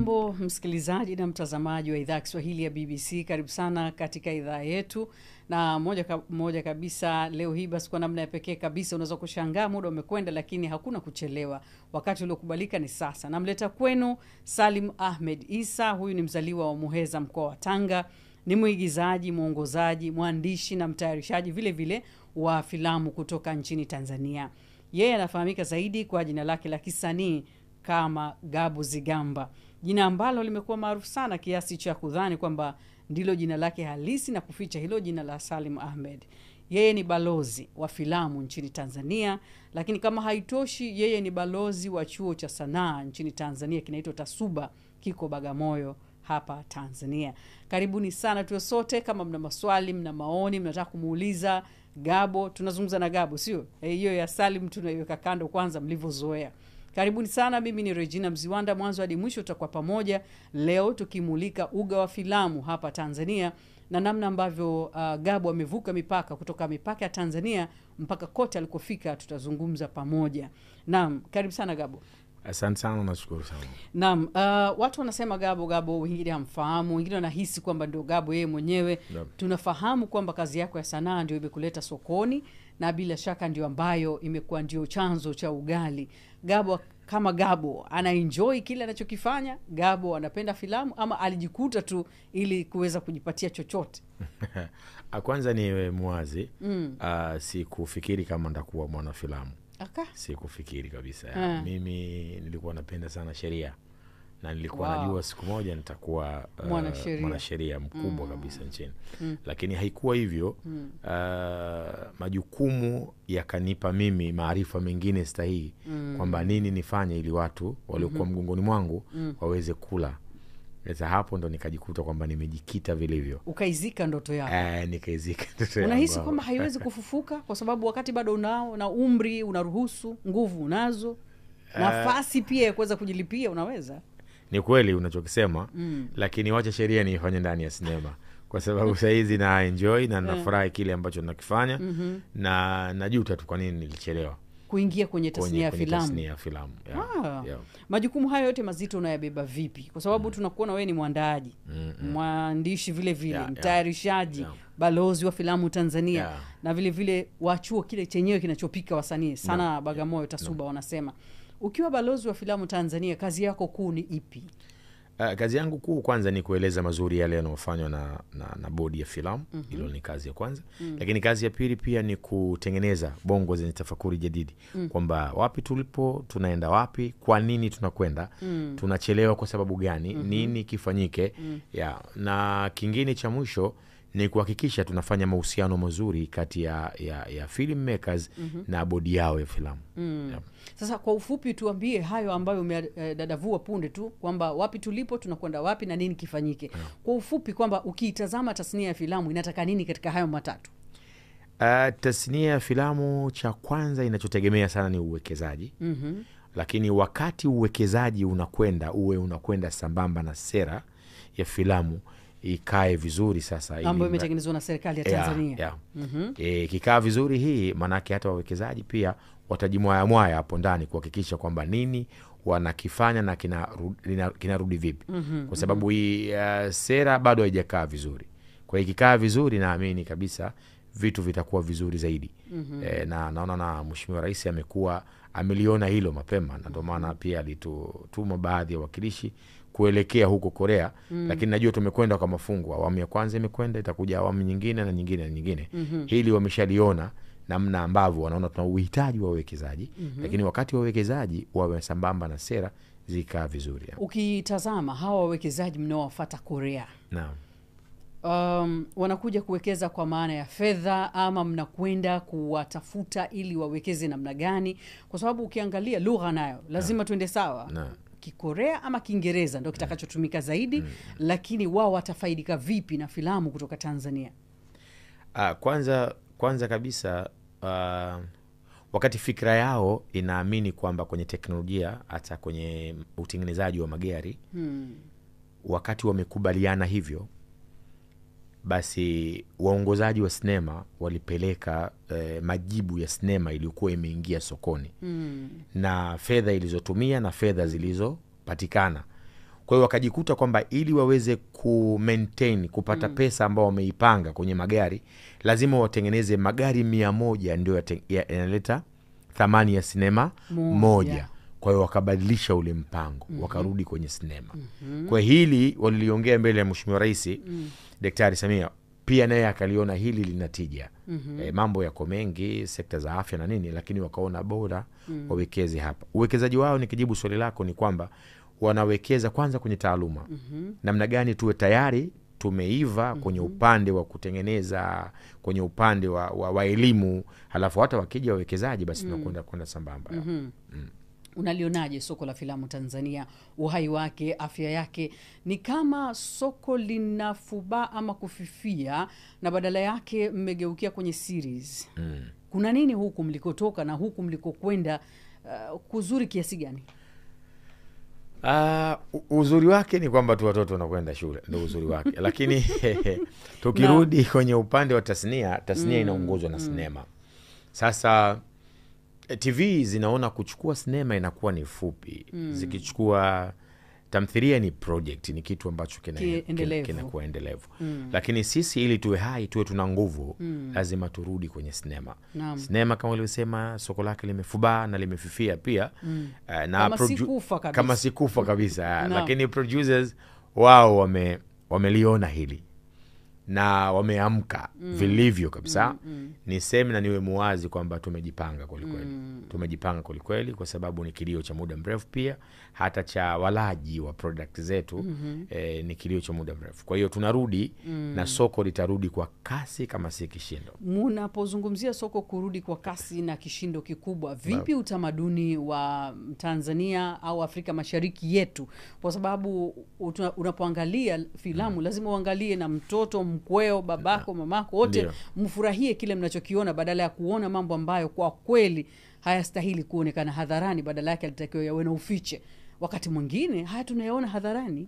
Hujambo msikilizaji na mtazamaji wa idhaa Kiswahili ya BBC. Karibu sana katika idhaa yetu. Na moja kabisa leo hii basi kwa namna ya pekee kabisa unaweza kushangaa muda umekwenda lakini hakuna kuchelewa. Wakati uliokubalika ni sasa. Namleta kwenu Salim Ahmed Isa. Huyu ni mzaliwa wa Muheza, mkoa wa Tanga. Ni mwigizaji, mwongozaji, mwandishi na mtayarishaji vile vile wa filamu kutoka nchini Tanzania. Yeye anafahamika zaidi kwa jina lake la kisanii kama Gabo Zigamba, jina ambalo limekuwa maarufu sana kiasi cha kudhani kwamba ndilo jina lake halisi na kuficha hilo jina la Salim Ahmed. Yeye ni balozi wa filamu nchini Tanzania, lakini kama haitoshi yeye ni balozi wa chuo cha sanaa nchini Tanzania kinaitwa Tasuba, kiko Bagamoyo hapa Tanzania. Karibuni sana tuwe sote. Kama mna maswali, mna maoni, mnataka kumuuliza Gabo, tunazungumza na Gabo, sio hiyo ya Salim tunaiweka kando kwanza mlivyozoea. Karibuni sana. Mimi ni Regina Mziwanda, mwanzo hadi mwisho tutakuwa pamoja. Leo tukimulika uga wa filamu hapa Tanzania na namna ambavyo Gabo amevuka mipaka kutoka mipaka ya Tanzania mpaka kote alikofika. Tutazungumza pamoja. Naam, karibu sana Gabo. Asante sana, nashukuru sana. Naam, watu wanasema Gabo, wengine hamfahamu, wengine wanahisi kwamba ndio Gabo yeye mwenyewe. Tunafahamu kwamba kazi yako ya sanaa ndio imekuleta sokoni na bila shaka ndio ambayo imekuwa ndio chanzo cha ugali. Gabo kama Gabo ana enjoy kile anachokifanya? Gabo anapenda filamu ama alijikuta tu ili kuweza kujipatia chochote? Kwanza ni muwazi, sikufikiri kama ndakuwa mwana filamu. Sikufikiri kabisa. Mimi nilikuwa napenda sana sheria na nilikuwa najua siku moja nitakuwa mwanasheria mkubwa kabisa nchini. Lakini haikuwa hivyo. Majukumu yakanipa mimi maarifa mengine stahili kwamba nini nifanye ili watu waliokuwa mgongoni mwangu waweze kula. Sasa hapo ndo nikajikuta kwamba nimejikita vile hivyo. Ukaizika ndoto yako. Nikaizika ndoto yangu. Unahisi kwamba haiwezi kufufuka kwa sababu wakati bado unao na umri unaruhusu, nguvu unazo, nafasi pia ya kuweza kujilipia unaweza? Ni kweli unachokisema, lakini wacha sheria niifanye ndani ya sinema. Kwa sababu saizi na enjoy na nafurahi kile ambacho nakifanya na najuta tu kwa nini nilichelewa kuingia kwenye tasnia ya filamu. Yeah. Majukumu hayo yote mazito unayabeba vipi? Kwa sababu tunakuona wewe ni mwandaaji, mwandishi vile vile, mtayarishaji, balozi wa filamu Tanzania na vile vile wa chuo kile chenyewe kinachopika wasanii sana Bagamoyo Tasuba wanasema. Ukiwa balozi wa filamu Tanzania, kazi yako kuu ni ipi? Kazi yangu kuu kwanza ni kueleza mazuri yale yanayofanywa na bodi ya filamu. Hilo ni kazi ya kwanza. Lakini kazi ya pili pia ni kutengeneza bongo zenye tafakuri jadidi, kwamba wapi tulipo, tunaenda wapi, kwa nini tunakwenda, tunachelewa kwa sababu gani, nini kifanyike. Na kingine cha mwisho ni kuhakikisha tunafanya mahusiano mazuri kati ya filmmakers na bodi yao ya filamu. Sasa kwa ufupi tuambie hayo ambayo umedadavua punde tu, kwamba wapi tulipo, tunakwenda wapi na nini kifanyike. Kwa ufupi kwamba ukiitazama tasnia ya filamu inataka nini katika hayo matatu? Tasnia ya filamu cha kwanza inachotegemea sana ni uwekezaji. Lakini wakati uwekezaji unakwenda sambamba na sera ya filamu ikae vizuri sasa ambayo imetengenezwa na serikali ya Tanzania. Kikaa vizuri hii, manake hata wawekezaji pia watajimwaya hapo ndani kuhakikisha kwamba nini wanakifanya na kinarudi vipi. Kwa sababu hii sera bado haijakaa vizuri. Kwa hiyo ikikaa vizuri, naamini kabisa vitu vitakuwa vizuri zaidi. Na naona na Mheshimiwa Rais ameliona hilo mapema, na ndio maana pia alitutuma baadhi ya wakilishi kuelekea huko Korea. Lakini najua tumekwenda kwa mafungu. Awamu ya kwanza imekwenda, itakuja awamu nyingine na nyingine na nyingine. Hili wameshaliona namna ambavyo wanaona tuna uhitaji wa wawekezaji. Lakini wakati wa wawekezaji wawe sambamba na sera zikaa vizuri. Ukitazama hawa wawekezaji mnaowafuata Korea, wanakuja kuwekeza kwa maana ya fedha ama mnakwenda kuwatafuta ili wawekeze namna gani? Kwa sababu ukiangalia lugha nayo lazima tuende sawa. Kikorea ama Kiingereza ndio kitakachotumika zaidi. Lakini wao watafaidika vipi na filamu kutoka Tanzania? Kwanza kabisa, wakati fikra yao inaamini kwamba kwenye teknolojia, hata kwenye utengenezaji wa magari, wakati wamekubaliana hivyo, basi waongozaji wa sinema walipeleka majibu ya sinema iliyokuwa imeingia sokoni na fedha ilizotumia na fedha zilizopatikana. Kwa hiyo wakajikuta kwamba ili waweze maintain kupata pesa ambao wameipanga kwenye magari, lazima watengeneze magari 100 ndio yanaleta thamani ya sinema moja. Kwa hiyo wakabadilisha ule mpango, wakarudi kwenye sinema. Kwa hili waliliongea mbele ya Mheshimiwa Rais Daktari Samia, pia naye akaliona hili linatija. Mambo yako mengi, sekta za afya na nini, lakini wakaona bora wawekeze hapa. Uwekezaji wao, nikijibu swali lako, ni kwamba wanawekeza kwanza kwenye taaluma. Namna gani tuwe tayari tumeiva kwenye upande wa kutengeneza, kwenye upande wa elimu, halafu hata wakija wawekezaji basi tunakwenda sambamba. Unalionaje soko la filamu Tanzania, uhai wake, afya yake? Ni kama soko linafubaa ama kufifia, na badala yake mmegeukia kwenye series. Kuna nini huku mlikotoka na huku mlikokwenda, kuzuri kiasi gani? Uzuri wake ni kwamba tu watoto wanakwenda shule, ndio uzuri wake. Lakini tukirudi kwenye upande wa tasnia inaongozwa na sinema. Sasa TV zinaona kuchukua sinema inakuwa ni fupi. Zikichukua tamthilia ni project, ni kitu ambacho kinakuwa endelevu. Lakini sisi ili tuwe hai, tuwe tuna nguvu, lazima turudi kwenye sinema. Sinema kama ulivyosema, soko lake limefubaa na limefifia pia. Na kama sikufa kabisa. Lakini producers wao wameliona hili na wameamka vilivyo kabisa. Niseme na niwe muwazi kwamba tumejipanga kwelikweli, kwa sababu ni kilio cha muda mrefu, pia hata cha walaji wa product zetu. Ni kilio cha muda mrefu. Kwa hiyo tunarudi na soko litarudi kwa kasi kama si kishindo. Munapozungumzia soko kurudi kwa kasi na kishindo kikubwa, vipi utamaduni wa Tanzania au Afrika Mashariki yetu? Kwa sababu unapoangalia filamu lazima uangalie na mtoto, mkweo, babako, mamako, wote mfurahie kile mnachokiona, badala ya kuona mambo ambayo kwa kweli hayastahili kuonekana hadharani, badala yake alitakiwa yawe na ufiche. Wakati mwingine haya tunayaona hadharani.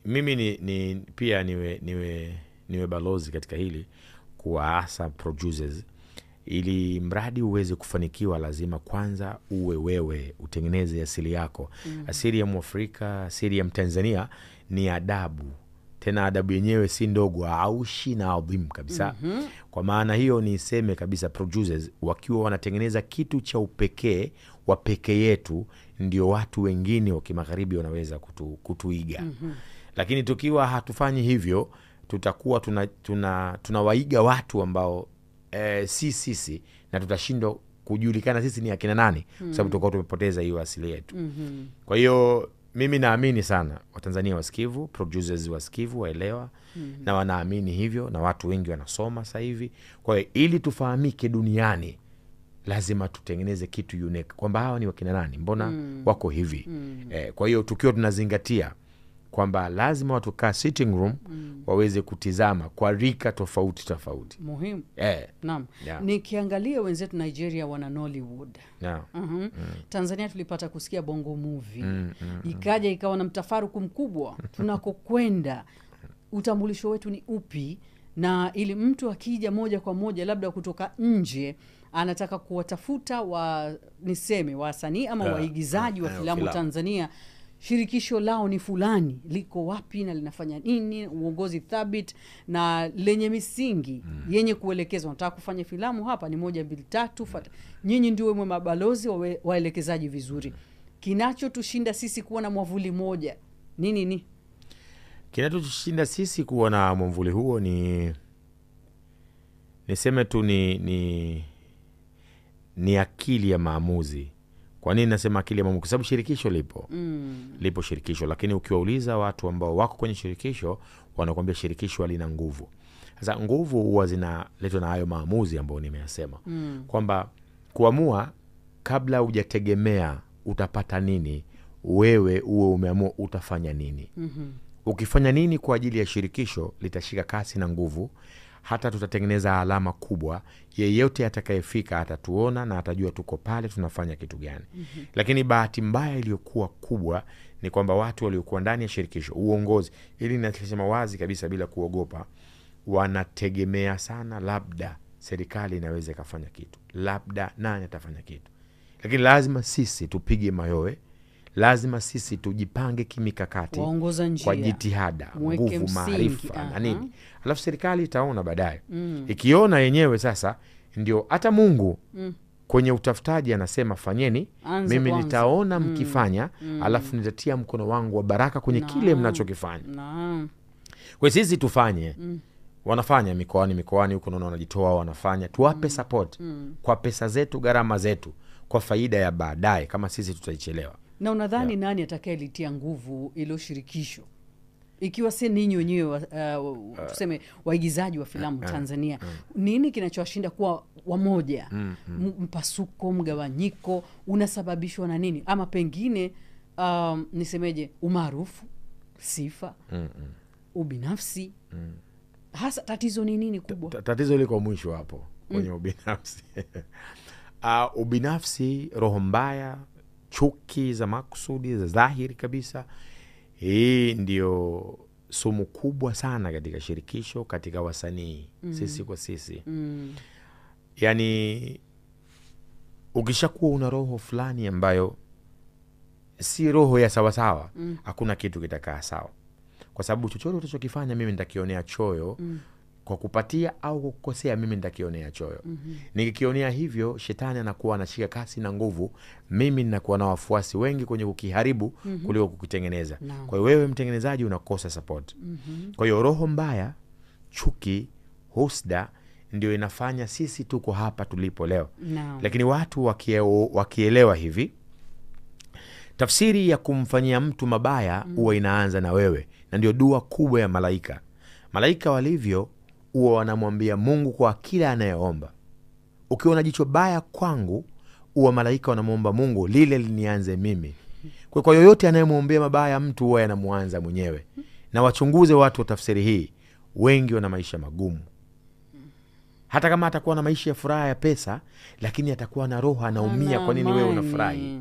Mimi pia niwe balozi katika hili, kuwaasa producers, ili mradi uweze kufanikiwa lazima kwanza uwe wewe, utengeneze asili yako. Asili ya Mwafrika, asili ya Mtanzania ni adabu. Tena adabu yenyewe si ndogo, aushi na adhim kabisa. Kwa maana hiyo niseme kabisa, producers wakiwa wanatengeneza kitu cha upekee wa pekee yetu, ndio watu wengine wa kimagharibi wanaweza kutuiga. Lakini tukiwa hatufanyi hivyo, tutakuwa tunawaiga watu ambao sisi, na tutashindwa kujulikana sisi ni akina nani, kwa sababu tutakuwa tumepoteza hiyo asili yetu. Kwa hiyo mimi naamini sana Watanzania wasikivu, producers wasikivu, waelewa, na wanaamini hivyo, na watu wengi wanasoma sasa hivi. Kwa hiyo ili tufahamike duniani, lazima tutengeneze kitu unique, kwamba hawa ni wakina nani, mbona wako hivi. Kwa hiyo tukiwa tunazingatia kwamba lazima watu kaa sitting room waweze kutizama kwa rika tofauti muhimu. Naam. Nikiangalia wenzetu Nigeria wana Nollywood. Tanzania tulipata kusikia Bongo Movie. Ikaja ikawa na mtafaruku mkubwa. Tunakokwenda, utambulisho wetu ni upi? Na ili mtu akija moja kwa moja labda kutoka nje anataka kuwatafuta wasanii ama waigizaji wa filamu Tanzania, shirikisho lao ni fulani, liko wapi na linafanya nini, uongozi thabiti na lenye misingi yenye kuelekezwa, nataka kufanya filamu hapa ni 1 2 3, nyinyi ndio mwe mabalozi waelekezaji vizuri. Kinachotushinda sisi kuwa na mwavuli moja nini? Kinachotushinda sisi kuwa na mwavuli huo niseme tu ni akili ya maamuzi. Kwa nini nasema akili ya maamuzi? Kwa sababu shirikisho lipo shirikisho, lakini ukiwauliza watu ambao wako kwenye shirikisho, wanakuambia shirikisho halina nguvu. Sasa nguvu huwa zinaletwa na hayo maamuzi ambayo nimeyasema, kwamba kuamua kabla hujategemea utapata nini, wewe uwe umeamua utafanya nini. Ukifanya nini kwa ajili ya shirikisho, litashika kasi na nguvu. Hata tutatengeneza alama kubwa, yeyote atakayefika atatuona na atajua tuko pale tunafanya kitu gani. Lakini bahati mbaya iliyokuwa kubwa ni kwamba watu waliokuwa ndani ya shirikisho, uongozi, ili nasema wazi kabisa bila kuogopa, wanategemea sana labda serikali inaweza ikafanya kitu, labda nani atafanya kitu. Lakini lazima sisi tupige mayowe, lazima sisi tujipange kimikakati, waongoza njia, kwa jitihada, mweke nguvu, msingi, maarifa na nini. Alafu serikali itaona baadaye. Ikiona yenyewe sasa, ndio hata Mungu kwenye utafutaji anasema fanyeni, mimi kwanza nitaona mkifanya, alafu nitatia mkono wangu wa baraka kwenye kile mnachokifanya. Kwa sisi tufanye. Wanafanya mikoani huko, naona wanajitoa, wanafanya, tuwape support kwa pesa zetu, gharama zetu, kwa faida ya baadaye kama sisi tutaichelewa. Na unadhani nani atakayelitia nguvu ilo shirikisho, ikiwa si ninyi wenyewe tuseme waigizaji wa filamu Tanzania? Nini kinachowashinda kuwa wamoja? Mpasuko, mgawanyiko unasababishwa na nini? Ama pengine nisemeje, umaarufu, sifa, ubinafsi? Hasa tatizo ni nini kubwa? Tatizo liko mwisho hapo kwenye ubinafsi. Ubinafsi, roho mbaya, chuki za makusudi za dhahiri kabisa. Hii ndio sumu kubwa sana katika shirikisho, katika wasanii, sisi kwa sisi. Yani ukishakuwa una roho fulani ambayo si roho ya sawasawa, hakuna kitu kitakaa sawa. Kwa sababu chochote utachokifanya mimi nitakionea choyo, kwa kupatia au kukosea mimi nitakionea choyo. Nikikionea hivyo, shetani anakuwa anashika kasi na nguvu, mimi ninakuwa na wafuasi wengi kwenye kukiharibu kuliko kukitengeneza. Kwa hiyo wewe mtengenezaji unakosa support. Kwa hiyo roho mbaya, chuki, husda ndio inafanya sisi tuko hapa tulipo leo. Lakini watu wakielewa hivi, tafsiri ya kumfanyia mtu mabaya huwa inaanza na wewe, na ndio dua kubwa ya malaika. Malaika walivyo huwa wanamwambia Mungu kwa kila anayeomba. Ukiona jicho baya kwangu, huwa malaika wanamwomba Mungu lile linianze mimi. Kwa yoyote anayemwombea mabaya mtu huwa yanamuanza mwenyewe. Na wachunguze watu wa tafsiri hii, wengi wana maisha magumu. Hata kama atakuwa na maisha ya furaha ya pesa, lakini atakuwa na roho anaumia. Kwa nini wewe unafurahi?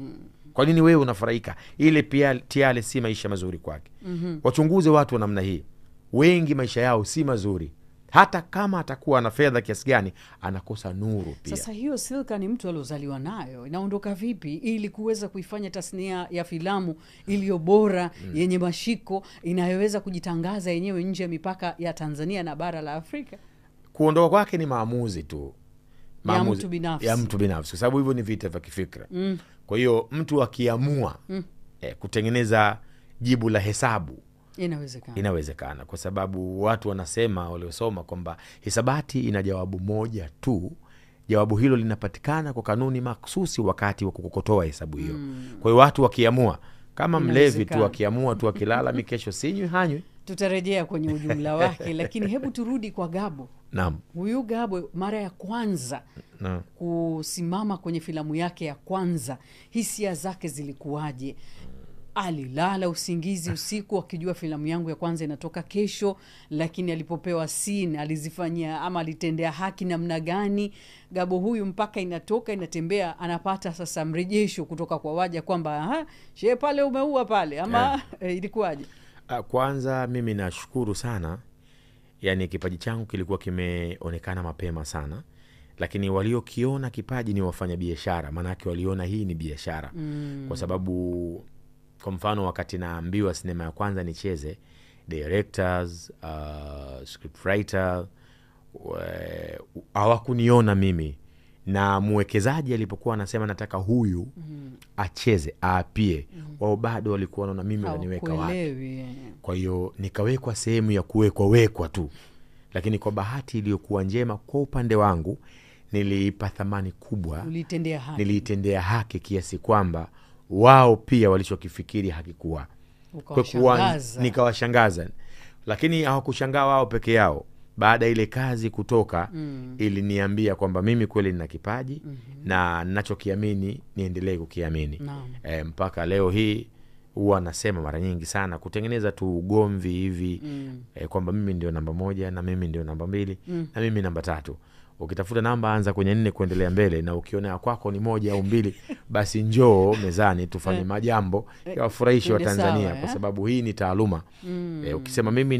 Kwa nini wewe unafurahika? Ile pia tiale si maisha mazuri kwake. Wachunguze watu wa namna hii, wengi maisha yao si mazuri. Hata kama atakuwa na fedha kiasi gani, anakosa nuru pia. Sasa hiyo silka ni mtu aliozaliwa nayo, inaondoka vipi ili kuweza kuifanya tasnia ya filamu iliyo bora, yenye mashiko, inayoweza kujitangaza yenyewe nje ya mipaka ya Tanzania na bara la Afrika? Kuondoka kwake ni maamuzi tu, maamuzi ya mtu binafsi, kwa sababu hivyo ni vita vya kifikra. Kwa hiyo mtu akiamua kutengeneza jibu la hesabu, inawezekana, kwa sababu watu wanasema, waliosoma, kwamba hisabati ina jawabu moja tu. Jawabu hilo linapatikana kwa kanuni maksusi wakati wa kukokotoa hesabu hiyo. Kwa hiyo watu wakiamua, kama mlevi tu akiamua tu, akilala mikesho sinywi hanywi. Tutarejea kwenye ujumla wake. Lakini hebu turudi kwa Gabo. Naam. Huyu Gabo mara ya kwanza kusimama kwenye filamu yake ya kwanza, hisia zake zilikuwaje? Alilala usingizi usiku akijua filamu yangu ya kwanza inatoka kesho, lakini alipopewa scene alizifanyia ama alitendea haki namna gani? Gabo huyu mpaka inatoka inatembea, anapata sasa mrejesho kutoka kwa waja kwamba shehe pale umeua pale ama ilikuwaje? Kwanza mimi nashukuru sana, yani kipaji changu kilikuwa kimeonekana mapema sana, lakini waliokiona kipaji ni wafanya biashara, manake waliona hii ni biashara. Kwa sababu kwa mfano wakati naambiwa sinema ya kwanza nicheze, directors, scriptwriter hawakuniona mimi, na mwekezaji alipokuwa anasema nataka huyu acheze aapie, wao bado walikuwa wanaona mimi waniweka wapi. Kwa hiyo nikawekwa sehemu ya kuwekwa tu, lakini kwa bahati iliyokuwa njema kwa upande wangu, niliipa thamani kubwa, niliitendea haki kiasi kwamba wao pia walichokifikiri hakikuwa. Nikawashangaza, lakini hawakushangaa wao peke yao. Baada ile kazi kutoka, iliniambia kwamba mimi kweli nina kipaji na ninachokiamini niendelee kukiamini. Mpaka leo hii huwa nasema mara nyingi sana, kutengeneza tu ugomvi hivi kwamba mimi ndio namba 1 na mimi ndio namba 2 na mimi namba 3. ukitafuta namba anza kwenye 4 kuendelea mbele, na ukiona ya kwako ni 1 au 2 basi njoo mezani tufanye majambo ya wafurahishi wa Tanzania, kwa sababu hii ni taaluma. Ukisema mimi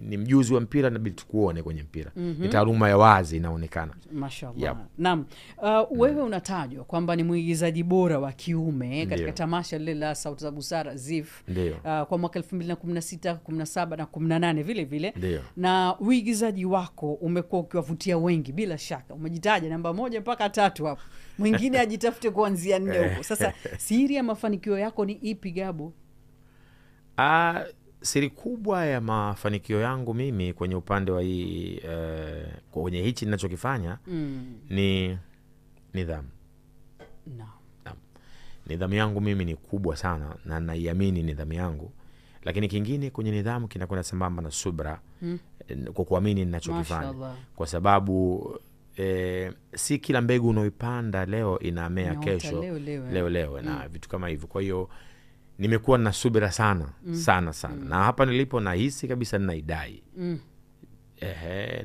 ni mjuzi wa mpira, inabidi tukuone kwenye mpira. Ni taaluma ya wazi inaonekana. Mashallah. Naam. Wewe unatajwa kwamba ni mwigizaji bora wa kiume katika tamasha lile la Sauti za Busara ZIF kwa mwaka 2016, 17 na 18 vile vile. Na uigizaji wako umekuwa ukiwavutia wengi bila shaka. Umejitaja namba 1 mpaka 3 hapo. Mwingine ajitafute kuanzia 4 huko. Sasa siri ya mafanikio yako ni ipi, Gabo? Siri kubwa ya mafanikio yangu mimi kwenye upande wa hii kwenye hichi ninachokifanya ni nidhamu. Nidhamu yangu mimi ni kubwa sana na naiamini nidhamu yangu. Lakini kingine kwenye nidhamu kinakwenda sambamba na subra, kwa kuamini ninachokifanya. Kwa sababu si kila mbegu unaoipanda leo inamea kesho leo na vitu kama hivyo. Kwa hiyo nimekuwa na subira sana sana. Na hapa nilipo nahisi kabisa ninaidai.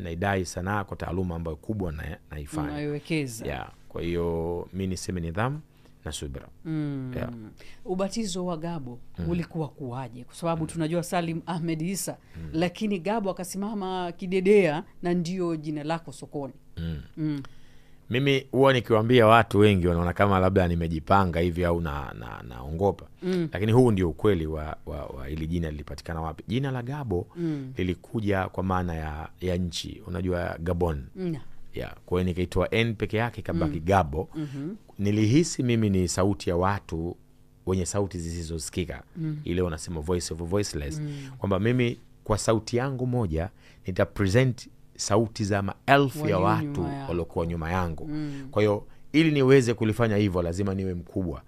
Naidai sana kwa taaluma ambayo kubwa naifanya. Naiwekeza. Kwa hiyo mimi niseme nidhamu na subira. Ubatizo wa Gabo ulikuwa kuwaje? Kwa sababu tunajua Salim Ahmed Isa, lakini Gabo akasimama kidedea na ndio jina lako sokoni. Mimi huwa nikiwaambia watu wengi wanaona kama labda nimejipanga hivi au naongopa. Lakini huu ndio ukweli wa ili jina lilipatikana wapi. Jina la Gabo lilikuja kwa maana ya nchi. Unajua Gabon. Kwa hiyo nikaitwa N peke yake kabaki Gabo. Nilihisi mimi ni sauti ya watu wenye sauti zisizosikika. Ile wanasema voice of voiceless. Kwamba mimi kwa sauti yangu moja nitapresent sauti za maelfu ya watu waliokuwa nyuma yangu. Kwa hiyo ili niweze kulifanya hivyo lazima niwe mkubwa.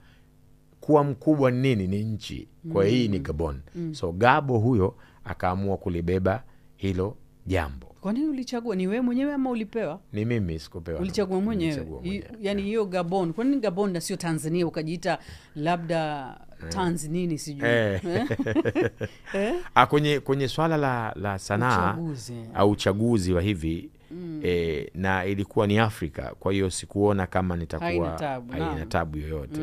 Kuwa mkubwa ni nini? Ni nchi. Kwa hii ni Gabon. So Gabo huyo akaamua kulibeba hilo jambo. Kwa nini ulichagua? Ni wewe mwenyewe ama ulipewa? Ni mimi, sikupewa. Ulichagua mwenyewe. Yaani hiyo Gabon. Kwa nini Gabon na sio Tanzania ukajiita labda Tanzanini sijui? Kwenye swala la sanaa au uchaguzi wa hivi na ilikuwa ni Afrika, kwa hiyo sikuona kama nitakuwa haina tabu yoyote.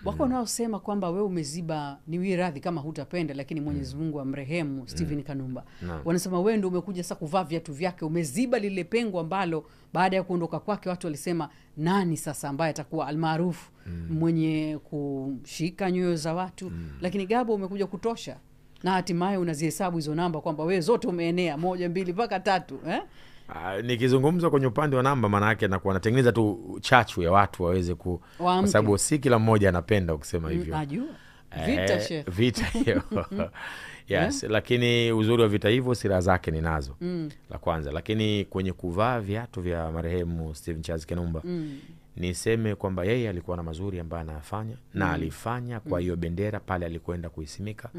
Wako nao sema kwamba wewe umeziba, ni radhi kama hutapenda, lakini Mwenyezi Mungu amrehemu Steven Kanumba. Wanasema wewe ndio umekuja sasa kuvaa viatu vyake, umeziba lile pengo ambalo baada ya kuondoka kwake watu walisema nani sasa ambaye atakuwa almaarufu mwenye kushika nyoyo za watu. Lakini Gabo umekuja kutosha, na hatimaye unazihesabu hizo namba kwamba wewe zote umeenea 1, 2 mpaka 3. Nikizungumza kwenye upande wa namba, maana yake nakuwa natengeneza tu chachu ya watu waweze kwa sababu si kila mmoja anapenda ukisema hivyo. Najua Vita hiyo. Lakini uzuri wa vita hivyo sira zake ninazo. La kwanza, lakini kwenye kuvaa viatu vya marehemu Steven Charles Kanumba, niseme kwamba yeye alikuwa na mazuri ambayo anafanya na alifanya kwa hiyo bendera pale alikwenda kuisimika.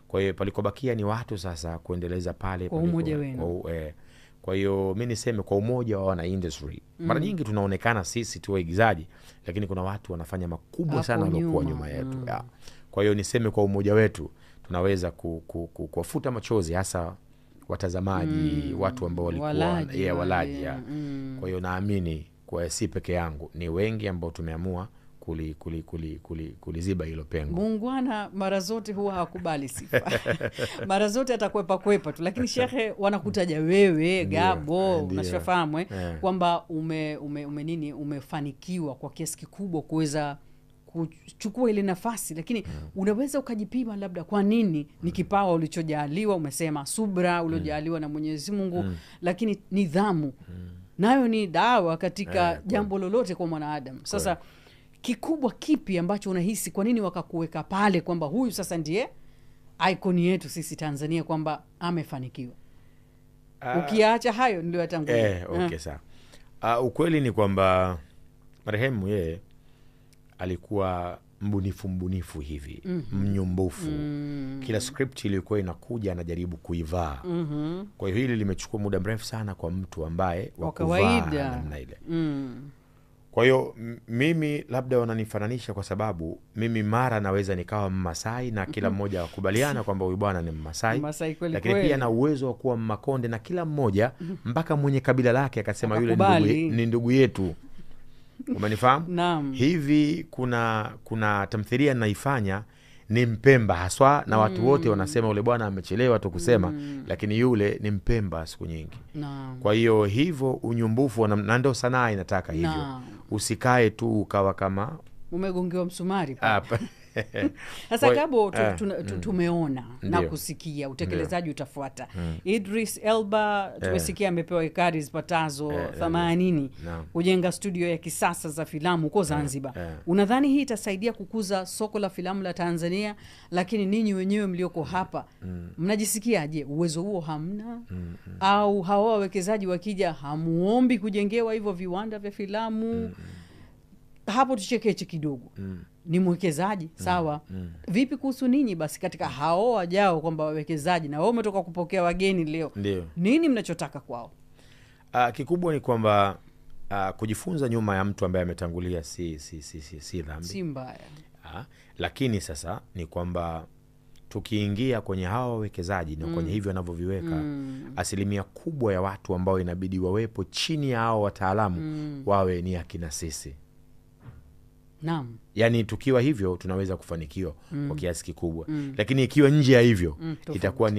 Kwa hiyo palikobakia ni watu sasa kuendeleza pale kwa umoja wenu. Kwa hiyo mimi niseme kwa umoja wa wana industry. Mara nyingi tunaonekana sisi tu waigizaji, lakini kuna watu wanafanya makubwa sana waliokuwa nyuma yetu. Kwa hiyo niseme kwa umoja wetu tunaweza kuwafuta machozi hasa watazamaji, watu ambao walikuwa walaji. Kwa hiyo naamini kwa si peke yangu, ni wengi ambao tumeamua kuliziba hilo pengo. Muungwana mara zote huwa hakubali sifa. Mara zote atakwepa tu. Lakini shekhe, wanakutaja wewe Gabo, unashafahamu kwamba umefanikiwa kwa kiasi kikubwa kuweza kuchukua ile nafasi, lakini unaweza ukajipima labda kwa nini? Ni kipawa ulichojaliwa, umesema subra uliojaliwa na Mwenyezi Mungu, lakini nidhamu nayo ni dawa katika jambo lolote kwa mwanadamu. Sasa kikubwa kipi ambacho unahisi, kwa nini wakakuweka pale kwamba huyu sasa ndiye iconi yetu sisi Tanzania kwamba amefanikiwa? Ukiacha hayo ndio yatangulia. Sawa. Ukweli ni kwamba marehemu yeye alikuwa mbunifu hivi, mnyumbufu. Kila script ilikuwa inakuja anajaribu kuivaa. Kwa hiyo hili limechukua muda mrefu sana kwa mtu ambaye wa kawaida namna ile. Kwa hiyo mimi labda wananifananisha kwa sababu mimi mara naweza nikawa Mmasai na kila mmoja wakubaliana kwamba huyu bwana ni Mmasai, lakini pia na uwezo wa kuwa Mmakonde na kila mmoja mpaka mwenye kabila lake akasema yule ni ndugu yetu. Umenifahamu? Hivi kuna tamthilia naifanya ni Mpemba haswa na watu wote wanasema ule bwana amechelewa tu kusema, lakini yule ni Mpemba siku nyingi. Kwa hiyo hivyo unyumbufu na ndio sanaa inataka hivyo. Usikae tu ukawa kama umegongewa msumari hapa. Sasa Gabo tumeona na kusikia utekelezaji utafuata. Idris Elba tumesikia amepewa ekari zipatazo 80 kujenga studio ya kisasa za filamu huko Zanzibar. Unadhani hii itasaidia kukuza soko la filamu la Tanzania? Lakini ninyi wenyewe mlioko hapa mnajisikiaje? Uwezo huo hamna? Au hawa wawekezaji wakija hamuombi kujengewa hivyo viwanda vya filamu? Hapo tuchekeche kidogo. Ni mwekezaji sawa. Vipi kuhusu ninyi basi katika hao wajao kwamba wawekezaji na wao umetoka kupokea wageni leo? Ndiyo. Nini mnachotaka kwao? Kikubwa ni kwamba kujifunza nyuma ya mtu ambaye ametangulia si dhambi. Si mbaya. Lakini sasa ni kwamba tukiingia kwenye hawa wawekezaji na kwenye hivyo wanavyoviweka, asilimia kubwa ya watu ambao inabidi wawepo chini ya hao wataalamu wawe ni akina sisi. Naam. Yani tukiwa hivyo tunaweza kufanikiwa kwa kiasi kikubwa. Lakini ikiwa nje ya hivyo itakuwa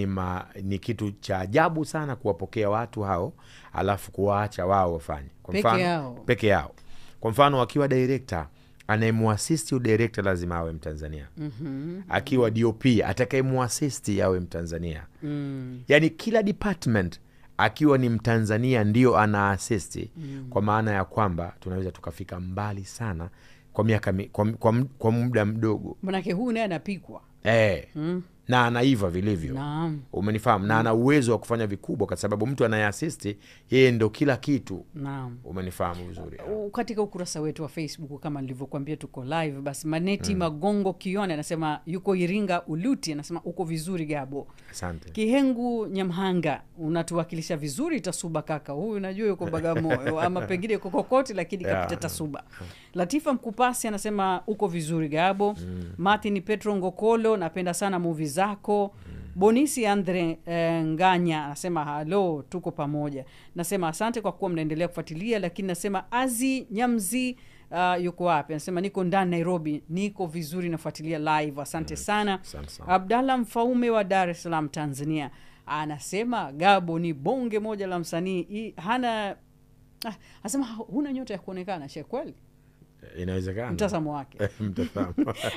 ni kitu cha ajabu sana kuwapokea watu hao alafu kuwaacha wao wafanye. Kwa mfano peke yao. Kwa mfano wakiwa director, anayemuassist director lazima awe Mtanzania. Akiwa DOP atakayemuassist awe Mtanzania. Yani kila department akiwa ni Mtanzania ndio ana assist. Kwa maana ya kwamba tunaweza tukafika mbali sana kwa miaka kwa muda mdogo. Manake huyu naye anapikwa. Na anaiva vilivyo. Umenifahamu? Na ana uwezo wa kufanya vikubwa kwa sababu mtu anayeassist yeye ndo kila kitu. Umenifahamu vizuri? Katika ukurasa wetu wa Facebook kama nilivyokuambia tuko live, basi Maneti Magongo Kione anasema yuko Iringa Uluti, anasema uko vizuri Gabo. Asante. Kihengu Nyamhanga unatuwakilisha vizuri Tasuba kaka. Huyu najua yuko Bagamoyo ama pengine yuko Kokoti lakini kapita Tasuba. Latifa Mkupasi anasema uko vizuri Gabo. Martin Petro Ngokolo, napenda sana movie zako. Bonisi Andre Nganya anasema halo, tuko pamoja. Nasema asante kwa kuwa mnaendelea kufuatilia, lakini nasema Azi Nyamzi yuko wapi? Anasema niko ndani Nairobi, niko vizuri nafuatilia live. Asante sana. Abdalla Mfaume wa Dar es Salaam Tanzania anasema Gabo ni bonge moja la msanii. Anasema huna nyota ya kuonekana, she kweli? Inawezekana. Mtazamo wake.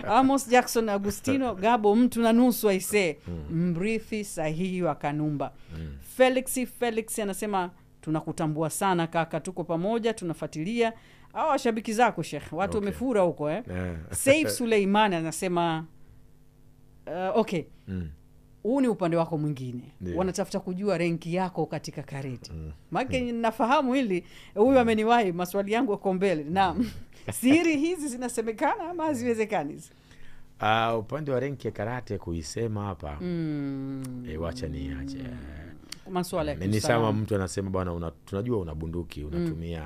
Amos Jackson Agustino, Gabo mtu na nusu aisee. Mrithi sahihi wa Kanumba. Felix anasema tunakutambua sana kaka, tuko pamoja, tunafuatilia. Washabiki zako Sheikh, watu wamefura huko Saif Suleiman anasema huu ni upande wako mwingine. Wanatafuta kujua renki yako katika karate. Maki nafahamu hili, huyu ameniwahi maswali yangu yako mbele. Naam. Siri hizi zinasemekana ama haziwezekani? Upande wa renki ya karate kuisema hapa wacha niache. Maswala ya ni sama mtu anasema bwana tunajua una bunduki, unatumia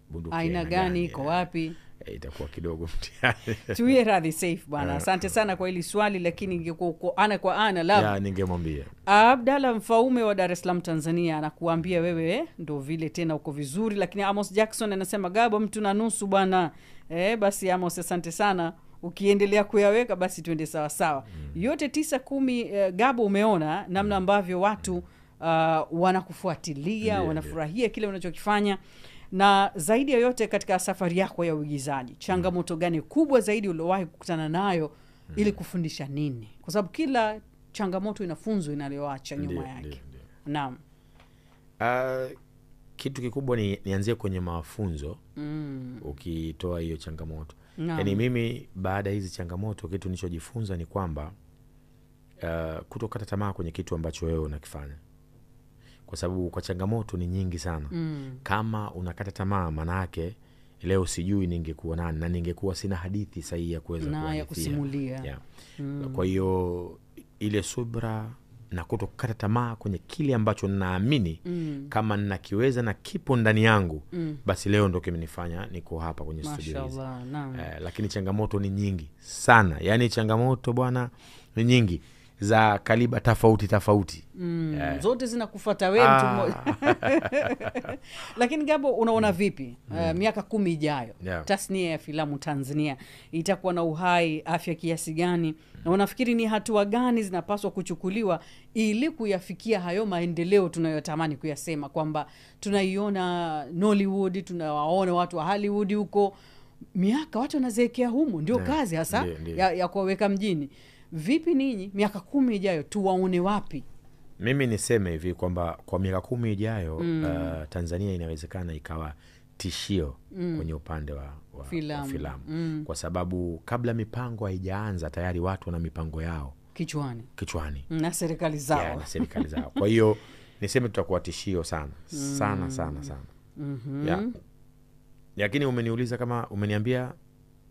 bunduki aina gani, iko wapi? Itakuwa kidogo mtihani. Tuwe radhi safe bwana. Asante sana kwa hili swali, lakini ingekuwa ana kwa ana labda ningemwambia. Abdalla Mfaume wa Dar es Salaam Tanzania anakuambia wewe ndo vile tena uko vizuri, lakini Amos Jackson anasema Gabo mtu na nusu bwana. Basi Amos asante sana. Ukiendelea kuyaweka basi tuende sawa sawa. Yote 9-10 Gabo, umeona namna ambavyo watu wanakufuatilia, wanafurahia kile unachokifanya. Na zaidi ya yote katika safari yako ya uigizaji, changamoto gani kubwa zaidi uliowahi kukutana nayo ili kufundisha nini? Kwa sababu kila changamoto inafunzo inayoacha nyuma yake. Naam. Kitu kikubwa nianzie kwenye mafunzo. Ukitoa hiyo changamoto. Yaani mimi baada hizi changamoto kitu nilichojifunza ni kwamba kutokata tamaa kwenye kitu ambacho wewe unakifanya. Kwa sababu kwa changamoto ni nyingi sana. Kama unakata tamaa maana yake leo sijui ningekuwa nani na ningekuwa sina hadithi sahihi ya kuweza kusimulia. Kwa hiyo ile subra, na kutokata tamaa kwenye kile ambacho ninaamini kama ninakiweza na kipo ndani yangu, basi leo ndio kimenifanya niko hapa kwenye studio hizi. Lakini changamoto ni nyingi sana, yani changamoto bwana ni nyingi za kaliba tofauti. Zote zinakufuata wewe mtu mmoja. Lakini Gabo, unaona vipi miaka 10 ijayo tasnia ya filamu Tanzania itakuwa na uhai, afya kiasi gani, na unafikiri ni hatua gani zinapaswa kuchukuliwa ili kuyafikia hayo maendeleo tunayotamani kuyasema, kwamba tunaiona Nollywood, tunawaona watu wa Hollywood huko, miaka watu wanazeekea humo, ndio kazi hasa ya kuweka mjini. Vipi ninyi miaka 10 ijayo tuwaone wapi? Mimi niseme hivi kwamba kwa miaka 10 ijayo Tanzania inawezekana ikawa tishio kwenye upande wa filamu. Kwa sababu kabla mipango haijaanza tayari watu wana mipango yao kichwani. Na serikali zao. Kwa hiyo niseme tutakuwa tishio sana. Lakini umeniuliza kama umeniambia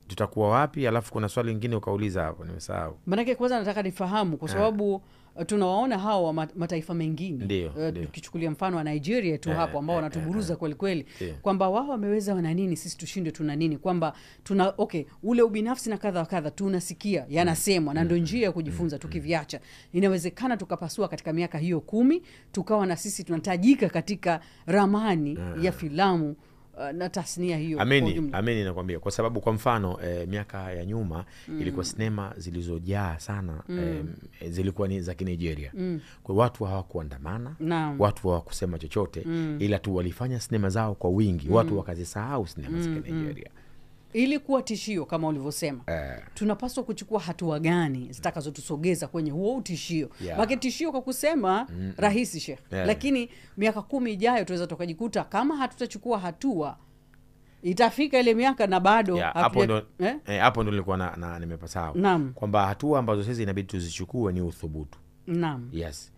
tutakuwa wapi, alafu kuna swali lingine ukauliza hapo nimesahau. Maana kwanza nataka nifahamu kwa sababu tunawaona hao wa mataifa mengine, tukichukulia mfano wa Nigeria tu hapo ambao wanatuburuza kweli kwamba wao wameweza wana nini sisi tushinde tuna nini, kwamba tuna ule ubinafsi na kadha tunasikia yanasemwa na ndio njia ya kujifunza. Tukiviacha inawezekana tukapasua katika miaka hiyo 10 tukawa na sisi tunatajika katika ramani ya filamu na tasnia hiyo. Ameni nakwambia, kwa sababu kwa mfano miaka ya nyuma ilikuwa sinema zilizojaa sana zilikuwa ni za Nigeria. Kwa watu hawakuandamana, watu hawakusema chochote, ila tu walifanya sinema zao kwa wingi, watu wakazisahau sinema za Nigeria. Ili kuwa tishio kama ulivyosema, tunapaswa kuchukua hatua gani zitakazotusogeza kwenye huo utishio? Baki tishio kwa kusema rahisi Sheikh, lakini miaka 10 ijayo tuweza tukajikuta kama hatutachukua hatua, itafika ile miaka na bado hapo ndo nilikuwa nimepasahau kwamba hatua ambazo sasa inabidi tuzichukue ni uthubutu.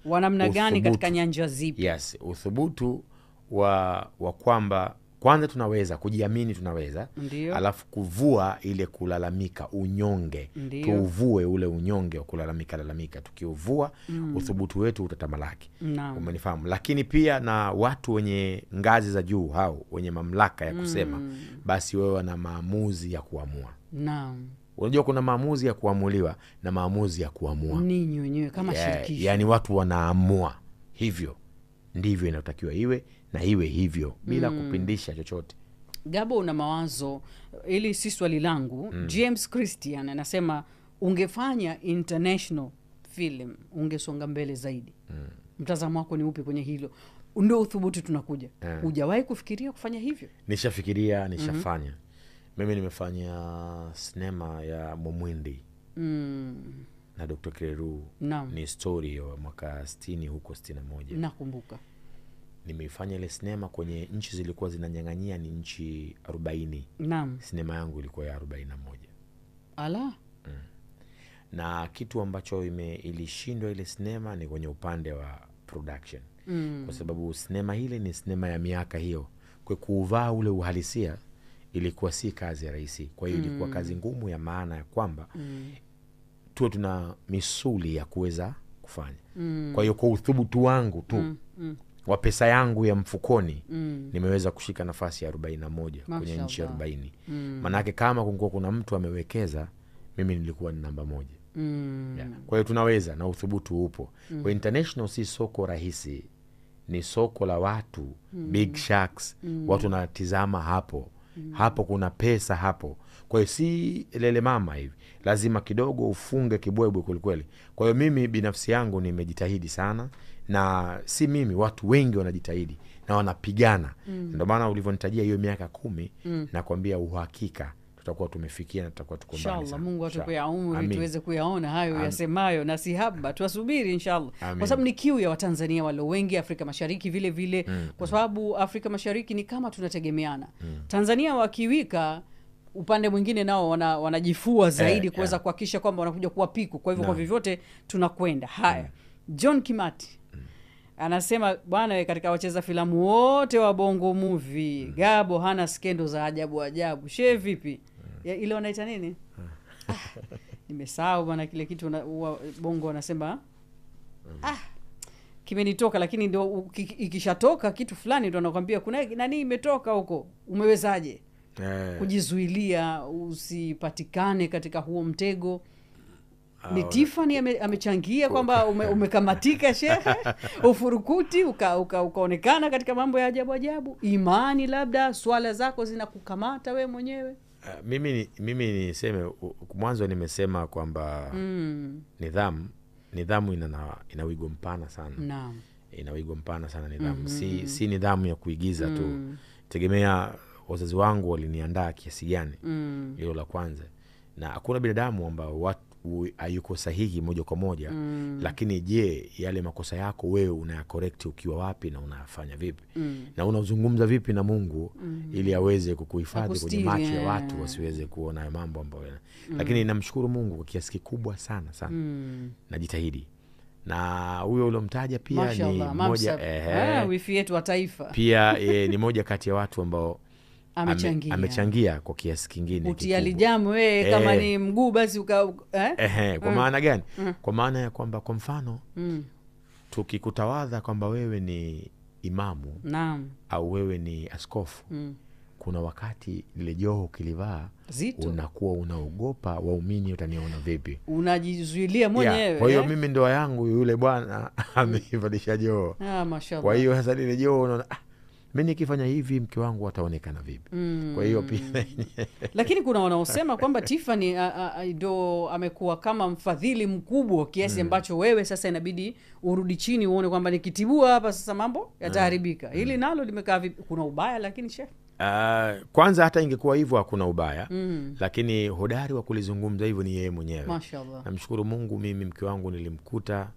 Wa namna gani katika nyanja zipi? Uthubutu wa kwamba kwanza tunaweza kujiamini, tunaweza. Alafu kuvua ile kulalamika, unyonge. Tuuvue ule unyonge wa kulalamika. Tukiuvua uthubutu wetu utatamalaki. Umenifahamu? Lakini pia na watu wenye ngazi za juu, hao wenye mamlaka ya kusema, basi wewe wana maamuzi ya kuamua. Unajua kuna maamuzi ya kuamuliwa na maamuzi ya kuamua. Ninyi wenyewe kama shirikisho. Yani watu wanaamua. Hivyo ndivyo inatakiwa iwe, na iwe hivyo bila kupindisha chochote. Gabo, una mawazo ili si swali langu. James Christian anasema ungefanya international film ungesonga mbele zaidi. Mtazamo wako ni upi kwenye hilo? Ndio uthubutu tunakuja. Hujawahi kufikiria kufanya hivyo? Nishafikiria, nishafanya. Mimi nimefanya sinema ya Momwindi na Dr. Keru. Ni story ya mwaka 60 huko 61. Nakumbuka. Nimeifanya ile sinema kwenye nchi zilikuwa zinanyang'anyia ni nchi 40. Sinema yangu ilikuwa ya 41. Na kitu ambacho ilishindwa ile sinema ni kwenye upande wa production. Kwa sababu sinema ile ni sinema ya miaka hiyo. Kwa kuvaa ule uhalisia ilikuwa si kazi ya rahisi. Kwa hiyo ilikuwa kazi ngumu, ya maana ya kwamba tuwe tuna misuli ya kuweza kufanya. Kwa hiyo kwa uthubutu wangu tu wa pesa yangu ya mfukoni nimeweza kushika nafasi ya 41 kwenye nchi 40. Manake kama kungekuwa kuna mtu amewekeza, mimi nilikuwa ni namba 1. Kwa hiyo tunaweza, na uthubutu upo. Kwa international si soko rahisi, ni soko la watu, big sharks, watu wanatizama hapo. Hapo kuna pesa hapo. Kwa hiyo si lele mama hivi, lazima kidogo ufunge kibwebwe kweli. Kwa hiyo mimi binafsi yangu nimejitahidi sana, na si mimi, watu wengi wanajitahidi na wanapigana. Ndio maana ulivyonitajia hiyo miaka 10 nakwambia uhakika tutakuwa tumefikia na tutakuwa tuko mbali sana. Inshallah Mungu atupe umri tuweze kuyaona hayo yasemayo, na si haba tuasubiri inshallah. Kwa sababu ni kiu ya Watanzania wale wengi Afrika Mashariki vile vile. Kwa sababu Afrika Mashariki ni kama tunategemeana. Tanzania wakiwika, upande mwingine nao wanajifua zaidi kuweza kuhakikisha kwamba wanakuja kuwa piku. Kwa hivyo kwa vyovyote tunakwenda. Haya. John Kimati anasema bwana, katika wacheza filamu wote wa Bongo Movie Gabo hana skendo za ajabu. She vipi? Ile wanaita nini? Nimesahau bwana kile kitu Bongo wanasema kimenitoka, lakini ndio ikishatoka kitu fulani ndio anakuambia kuna nani imetoka huko, umewezaje kujizuilia usipatikane katika huo mtego. Ni Tiffany amechangia kwamba umekamatika shehe, ufurukuti ukaonekana katika mambo ya ajabu ajabu, imani labda swala zako zinakukamata we mwenyewe. Mimi niseme mwanzo, nimesema kwamba nidhamu ina wigo mpana sana. Naam. Ina wigo mpana sana nidhamu. Si nidhamu ya kuigiza tu. Tegemea wazazi wangu waliniandaa kiasi gani. Hilo la kwanza. Na hakuna binadamu ambao hayuko sahihi moja kwa moja, lakini je, yale makosa yako wewe unayacorrect ukiwa wapi na unafanya vipi? Na unazungumza vipi na Mungu ili aweze kukuhifadhi kwenye macho ya watu wasiweze kuona mambo ambayo lakini namshukuru Mungu kwa kiasi kikubwa sana. Najitahidi. Na huyo ulomtaja pia Mashallah, ni mmoja wifi yetu wa taifa. Pia ni moja kati ya watu ambao amechangia kwa kiasi kingine. Utialijamu wewe kama ni mguu basi kwa maana gani? Kwa maana ya kwamba kwa mfano tukikutawadha kwamba wewe ni imamu, naam, au wewe ni askofu, kuna wakati lile joho kilivaa unakuwa unaogopa waumini utaniona vipi, unajizuilia mwenyewe. Kwa hiyo mimi ndoa yangu yule bwana ameivalisha joho. Mashallah. Kwa hiyo sasa lile joho unaona mimi nikifanya hivi mke wangu ataonekana vipi? Kwa hiyo pia lakini kuna wanaosema kwamba Tiffany ndo amekuwa kama mfadhili mkubwa kiasi ambacho wewe sasa inabidi urudi chini uone kwamba nikitibua hapa sasa mambo yataharibika. Hili nalo limekaa vipi? Kuna ubaya lakini chef? Kwanza hata ingekuwa hivyo hakuna ubaya, lakini hodari wa kulizungumza hivyo ni yeye mwenyewe. Mashallah. Namshukuru Mungu, mimi mke wangu nilimkuta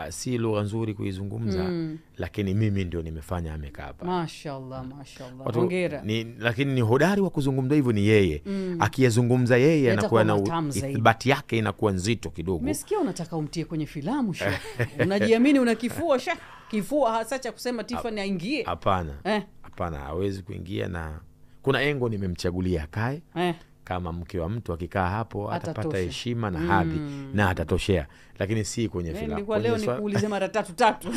si lugha nzuri kuizungumza, lakini mimi ndio nimefanya amekaa hapa. Mashallah. Hongera. Lakini ni hodari wa kuzungumza hivyo ni yeye. Akiyazungumza yeye anakuwa na ithibati yake inakuwa nzito kidogo. Umesikia unataka umtie kwenye filamu sheikh. Unajiamini una kifua sheikh. Kifua hasa cha kusema Tiffany aingie. Hapana, hawezi kuingia, na kuna engo nimemchagulia akae. Kama mke wa mtu akikaa hapo atapata heshima na hadhi na atatoshea, lakini si kwenye filamu. Nilikuwa leo nikuulize mara tatu.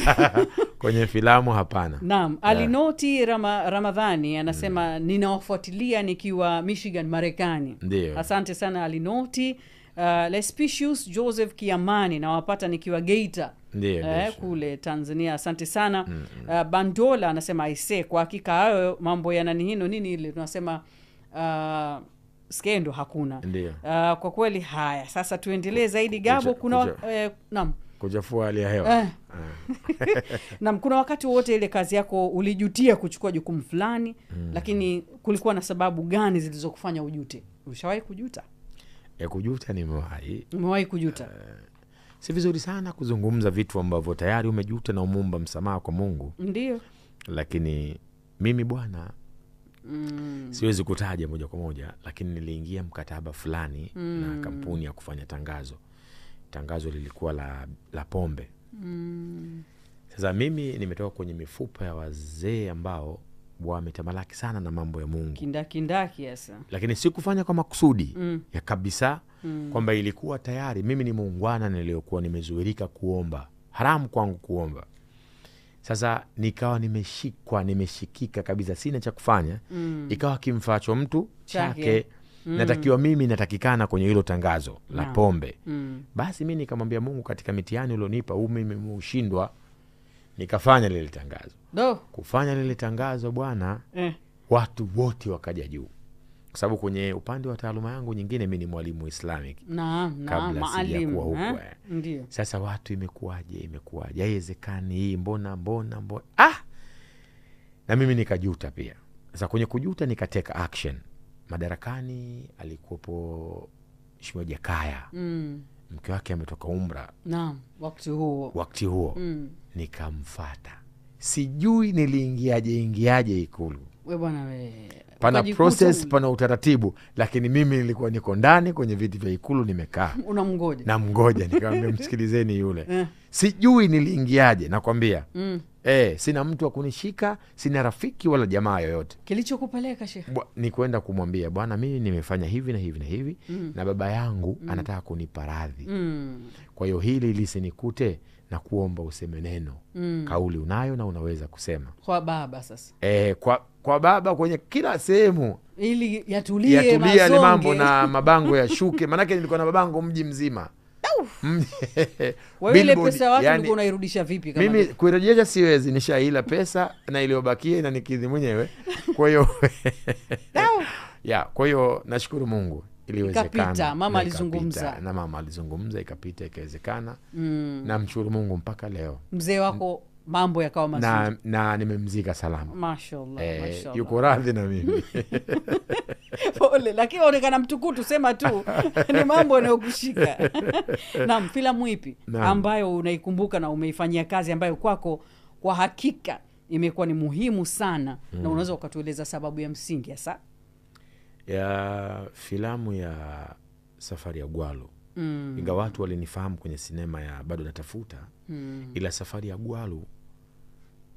Kwenye filamu hapana. Naam, Alinoti Ramadhani anasema ninawafuatilia nikiwa Michigan, Marekani. Ndio. Asante sana Alinoti. Lespicious Joseph Kiamani nawapata nikiwa Geita. Ndio. Kule Tanzania. Asante sana. Bandola anasema aise, kwa hakika hayo mambo ya nini ile tunasema skendo hakuna. Kwa kweli. Haya, sasa tuendelee zaidi Gabo. Naam, kujafua hali ya hewa. Naam, kuna wakati wote ile kazi yako ulijutia kuchukua jukumu fulani, lakini kulikuwa na sababu gani zilizokufanya ujute? Ushawahi kujuta? Kujuta nimewahi. Umewahi kujuta? Si vizuri sana kuzungumza vitu ambavyo tayari umejuta na umuomba msamaha kwa Mungu. Ndio. Lakini mimi bwana siwezi kutaja moja kwa moja, lakini niliingia mkataba fulani na kampuni ya kufanya tangazo lilikuwa la pombe. Sasa mimi nimetoka kwenye mifupa ya wazee ambao wametamalaki sana na mambo ya Mungu, kindaki sasa, lakini sikufanya kwa makusudi ya kabisa, kwamba ilikuwa tayari mimi ni muungwana niliokuwa nimezuirika kuomba, haramu kwangu kuomba. Sasa nikawa nimeshikika kabisa, sina cha kufanya. Ikawa kimfacho mtu chake. Natakiwa mimi natakikana kwenye hilo tangazo la pombe. Basi mimi nikamwambia Mungu, katika mitihani ulionipa mimi nimeushindwa, nikafanya lile tangazo. Kufanya lile tangazo bwana, watu wote wakaja juu, kwa sababu kwenye upande wa taaluma yangu nyingine mimi ni mwalimu Islamic. Kabla sijakuwa huko. Ndio. Sasa watu imekuwaje haiwezekani hii, mbona na mimi nikajuta pia. Sasa kwenye kujuta nikateka action. Madarakani alikuwepo Mheshimiwa Jakaya, mke wake ametoka umra. Naam, wakati huo nikamfuata, sijui niliingiaje Ikulu. Wewe bwana pana process, pana utaratibu, lakini mimi nilikuwa niko ndani kwenye viti vya Ikulu nimekaa. Unamngoja. Nikamwambia msikilizeni yule. Sijui niliingiaje, nakwambia. Sina mtu wa kunishika, sina rafiki wala jamaa yoyote. Kilichokupeleka Sheikh? Ni kwenda kumwambia bwana, mimi nimefanya hivi na hivi na hivi, na baba yangu anataka kunipa radhi. Kwa hiyo hili lisinikute, na kuomba useme neno. Kauli unayo na unaweza kusema Kwa baba sasa. Kwa baba kwenye kila sehemu, ili yatulie yale mambo na mabango yashuke. Manake nilikuwa na mabango mji mzima. Wewe ile pesa watu ulikuwa unairudisha vipi kama? Mimi kuirejesha siwezi, nishaila pesa na iliyobakia inanikidhi mwenyewe. Kwa hiyo kwa hiyo nashukuru Mungu iliwezekana. Mama alizungumza. Na mama alizungumza, ikapita, ikawezekana. Na mshukuru Mungu mpaka leo. Mzee wako mambo yakawa mazuri. Na nimemzika salama. Mashallah. Yuko radhi na mimi. Pole, lakini onekana mtukutu, sema tu ni mambo yanayokushika. Naam, filamu ipi ambayo unaikumbuka na umeifanyia kazi ambayo kwako kwa hakika imekuwa ni muhimu sana, na unaweza ukatueleza sababu ya msingi hasa? Filamu ya Safari ya Gwalu. Ingawa watu walinifahamu kwenye sinema ya Bado Natafuta, ila Safari ya Gwalu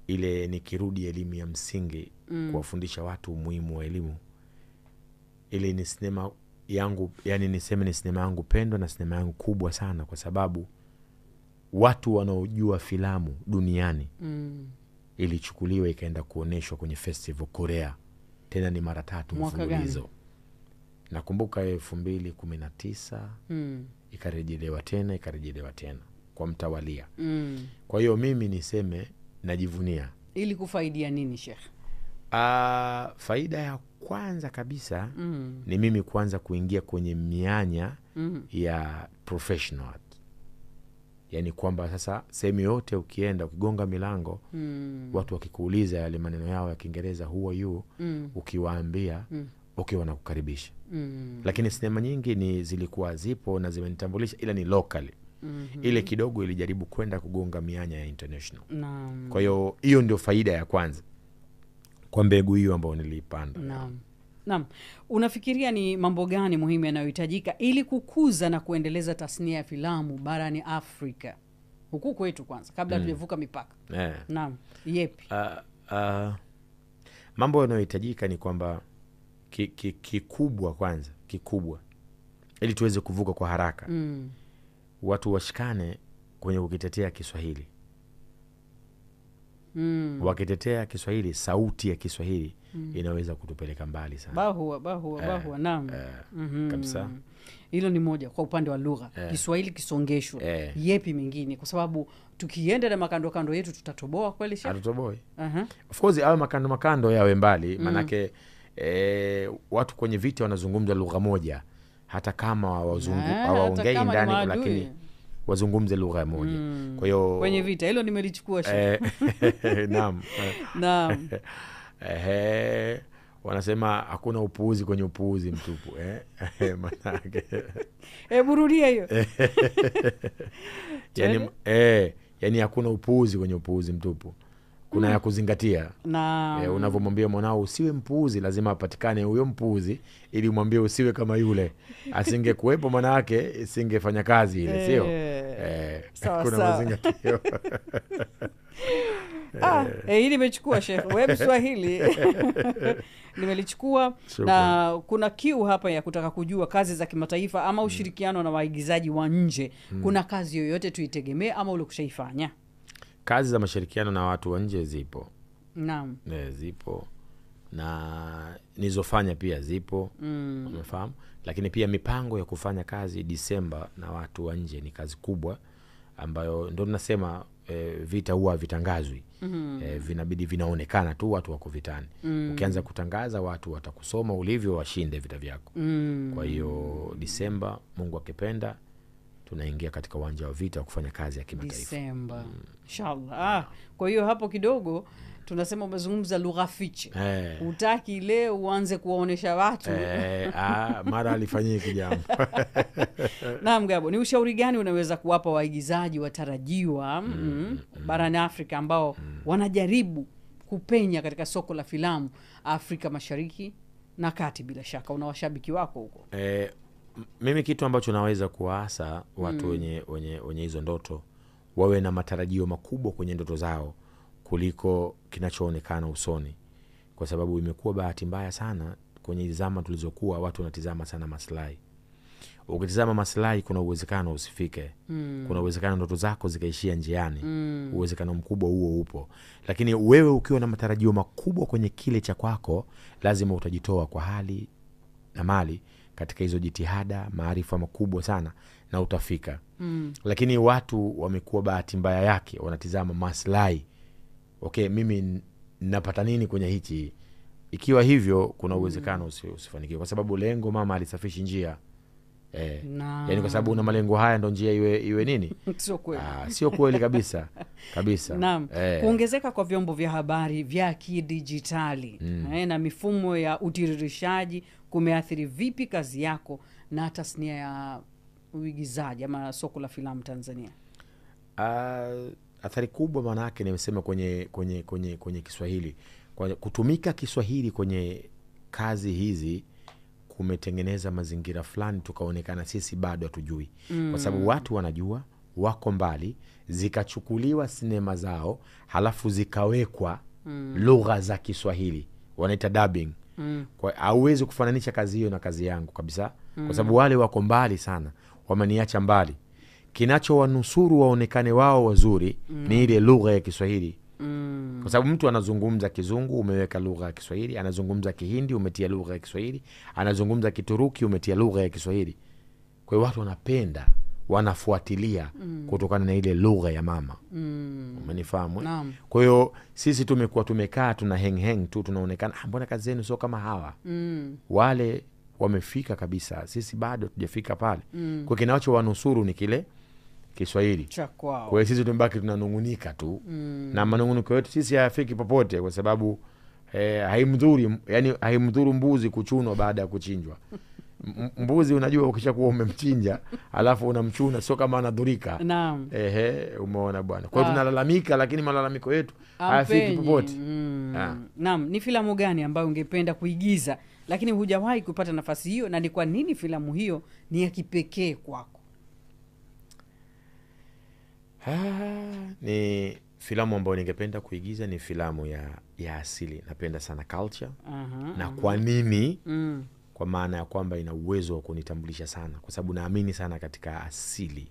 ile nikirudi elimu ya msingi, kuwafundisha watu umuhimu wa elimu. Ile ni sinema yangu, yani niseme ni sinema yangu pendwa na sinema yangu kubwa sana, kwa sababu watu wanaojua filamu duniani ilichukuliwa ikaenda kuoneshwa kwenye festival Korea, tena ni mara 3 mfululizo. Nakumbuka 2019 ikarejelewa tena kwa mtawalia. Kwa hiyo mimi niseme najivunia. Ili kufaidia nini Sheikh? Faida ya kwanza kabisa ni mimi kwanza kuingia kwenye mianya ya professional art. Yani kwamba sasa sehemu yote ukienda, ukigonga milango, watu wakikuuliza yale maneno yao ya Kiingereza, who are you, ukiwaambia wanakukaribisha. Lakini sinema nyingi ni zilikuwa zipo na zimenitambulisha, ila ni locally. Ile kidogo ilijaribu kwenda kugonga mianya ya international. Kwa hiyo hiyo ndio faida ya kwanza kwa mbegu hiyo ambayo nilipanda. Naam. Unafikiria ni mambo gani muhimu yanayohitajika ili kukuza na kuendeleza tasnia ya filamu barani Afrika? Huku kwetu kwanza, kabla tujevuka mipaka. Naam. Yepi? Mambo yanayohitajika ni kwamba kikubwa ili tuweze kuvuka kwa haraka. Watu washikane kwenye kukitetea Kiswahili. Wakitetea Kiswahili, sauti ya Kiswahili inaweza kutupeleka mbali sana. Bahua. Naam. Kabisa. Hilo ni moja kwa upande wa lugha. Kiswahili kisongeshwe. Yepi mengine? Kwa sababu tukienda na makando yetu tutatoboa kweli Sheikh? Hatutoboi. Of course awe makando yawe mbali. Manake watu kwenye vita wanazungumza lugha moja, hata kama hawaongei ndani, lakini wazungumze lugha moja. Kwa hiyo kwenye vita hilo nimelichukua Sheikh. Naam. Wanasema hakuna upuuzi kwenye upuuzi mtupu. Manake burudia hiyo. Yani hakuna upuuzi kwenye upuuzi mtupu. Kuna ya kuzingatia. Unavyomwambia mwanao usiwe mpuuzi, lazima apatikane huyo mpuuzi ili umwambie usiwe kama yule. Asingekuwepo maana yake isingefanya kazi ile, sio? Kuna mazingatio. Hili nimechukua Sheikh. Wewe Swahili nimelichukua. Na kuna kiu hapa ya kutaka kujua kazi za kimataifa ama ushirikiano na waigizaji wa nje. Kuna kazi yoyote tuitegemee ama ule kushaifanya? Kazi za mashirikiano na watu wa nje zipo. Naam. Zipo. Na nilizofanya pia zipo. Umefahamu? Lakini pia mipango ya kufanya kazi Disemba na watu wa nje ni kazi kubwa ambayo ndio tunasema vita huwa vitangazwi. Vinabidi vinaonekana tu watu wako vitani. Ukianza kutangaza watu watakusoma ulivyo, washinde vita vyako. Kwa hiyo Disemba, Mungu akipenda, tunaingia katika uwanja wa vita kufanya kazi ya kimataifa. Disemba. Inshallah. Kwa hiyo hapo kidogo tunasema umezungumza lugha fiche. Utaki leo uanze kuwaonesha watu. Mara alifanyiki jambo. Naam Gabo, ni ushauri gani unaweza kuwapa waigizaji watarajiwa barani Afrika ambao wanajaribu kupenya katika soko la filamu Afrika Mashariki na Kati? Bila shaka una washabiki wako huko. Mimi kitu ambacho naweza kuwaasa watu wenye hizo ndoto, wawe na matarajio makubwa kwenye ndoto zao, kuliko kinachoonekana usoni, kwa sababu imekuwa bahati mbaya sana kwenye zama tulizokuwa watu wanatizama sana maslahi. Ukitizama maslahi kuna uwezekano usifike. Kuna uwezekano ndoto zako zikaishia njiani. Uwezekano mkubwa huo upo. Lakini wewe ukiwa na matarajio makubwa kwenye kile cha kwako, lazima utajitoa kwa hali na mali katika hizo jitihada, maarifa makubwa sana, na utafika. Lakini watu wamekuwa bahati mbaya yake wanatizama maslahi. Okay, mimi napata nini kwenye hichi? Ikiwa hivyo kuna uwezekano usifanikiwe, kwa sababu lengo mama alisafishi njia. Yani kwa sababu una malengo haya ndo njia iwe nini? Sio kweli. Sio kweli kabisa. Kabisa. Naam. Kuongezeka kwa vyombo vya habari vya kidijitali na mifumo ya utiririshaji kumeathiri vipi kazi yako na tasnia ya uigizaji ama soko la filamu Tanzania? Athari kubwa maana yake nimesema kwenye Kiswahili. Kutumika Kiswahili kwenye kazi hizi kumetengeneza mazingira fulani tukaonekana sisi bado hatujui. Kwa sababu watu wanajua, wako mbali, zikachukuliwa sinema zao, halafu zikawekwa lugha za Kiswahili, wanaita dubbing. Kwa hauwezi kufananisha kazi hiyo na kazi yangu kabisa, kwa sababu wale wako mbali sana, wameniacha mbali. Kinachowanusuru waonekane wao wazuri ni ile lugha ya Kiswahili. Kwa sababu mtu anazungumza Kizungu, umeweka lugha ya Kiswahili, anazungumza Kihindi, umetia lugha ya Kiswahili, anazungumza Kituruki, umetia lugha ya Kiswahili. Kwa hiyo watu wanapenda, wanafuatilia kutokana na ile lugha ya mama. Umenifahamu? Kwa hiyo sisi tumekuwa tumekaa tuna hang tu, tunaonekana mbona kazi zenu sio kama hawa. Wale wamefika kabisa, sisi bado tujafika pale. Kwa kinacho wanusuru ni kile Kiswahili. Kwa hiyo sisi tumebaki tunanungunika tu. Na manunguniko yetu sisi hayafiki popote, kwa sababu haimdhuru mbuzi kuchunwa baada ya kuchinjwa. Mbuzi unajua ukishakuwa umemchinja alafu unamchuna sio kama anadhurika. Umeona bwana. Kwa hiyo tunalalamika, lakini malalamiko yetu hayafiki popote. Naam, ni filamu gani ambayo ungependa kuigiza lakini hujawahi kupata nafasi hiyo, na ni kwa nini filamu hiyo ni ya kipekee kwako? Ni filamu ambayo ningependa kuigiza ni filamu ya asili. Napenda sana culture. Na kwa nini? Kwa maana ya kwamba ina uwezo wa kunitambulisha sana, kwa sababu naamini sana katika asili.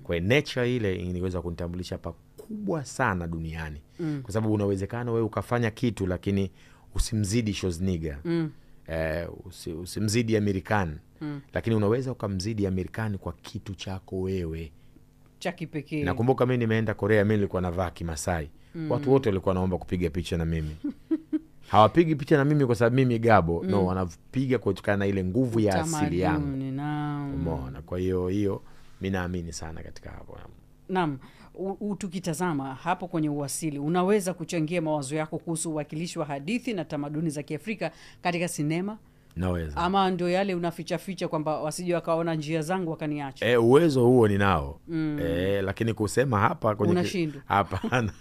Kwa nature ile inaweza kunitambulisha pakubwa sana duniani. Kwa sababu unawezekana wewe ukafanya kitu lakini usimzidi Schwarzenegger. Usimzidi American. Lakini unaweza ukamzidi American kwa kitu chako wewe cha kipekee. Nakumbuka mimi nimeenda Korea, mimi nilikuwa navaa Kimasai. Watu wote walikuwa naomba kupiga picha na mimi. Hawapigi picha na mimi kwa sababu mimi Gabo, no, wanapiga kutokana na ile nguvu ya asili yangu. Umeona? Kwa hiyo mimi naamini sana katika hapo. Naam, tukitazama hapo kwenye uasili, unaweza kuchangia mawazo yako kuhusu uwakilishi wa hadithi na tamaduni za Kiafrika katika sinema? Naweza. Ama ndio yale unaficha kwamba wasije wakaona njia zangu wakaniacha? Uwezo huo ninao. Lakini kusema hapa kwenye unashindwa. Hapana.